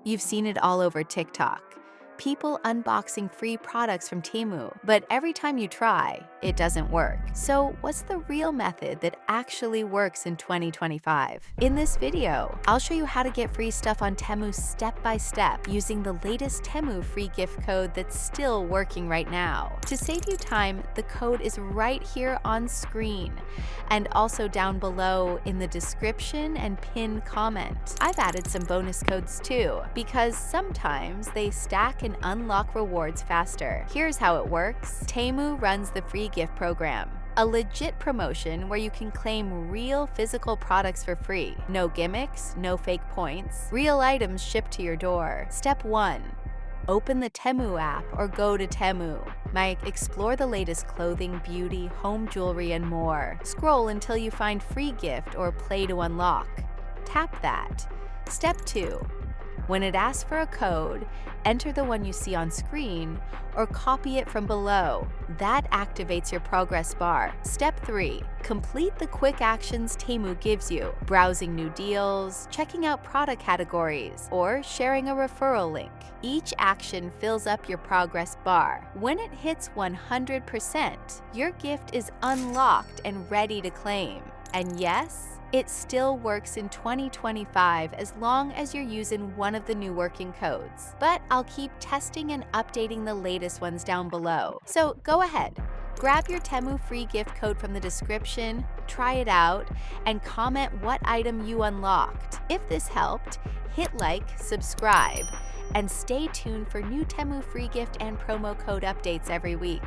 You've seen it all over TikTok. People unboxing free products from Temu, but every time you try, it doesn't work. So what's the real method that actually works in 2025? In this video, I'll show you how to get free stuff on Temu step by step using the latest Temu free gift code that's still working right now. To save you time, the code is right here on screen and also down below in the description and pinned comment. I've added some bonus codes too, because sometimes they stack and unlock rewards faster. Here's how it works. Temu runs the free gift program, a legit promotion where you can claim real physical products for free. No gimmicks, no fake points, real items shipped to your door. Step 1. Open the Temu app or go to Temu. Explore the latest clothing, beauty, home jewelry, and more. Scroll until you find free gift or play to unlock. Tap that. Step 2. When it asks for a code, enter the one you see on screen or copy it from below. That activates your progress bar. Step 3. Complete the quick actions Temu gives you: browsing new deals, checking out product categories, or sharing a referral link. Each action fills up your progress bar. When it hits 100%, your gift is unlocked and ready to claim. And yes, it still works in 2025 as long as you're using one of the new working codes. But I'll keep testing and updating the latest ones down below. So go ahead, grab your Temu free gift code from the description, try it out, and comment what item you unlocked. If this helped, hit like, subscribe, and stay tuned for new Temu free gift and promo code updates every week.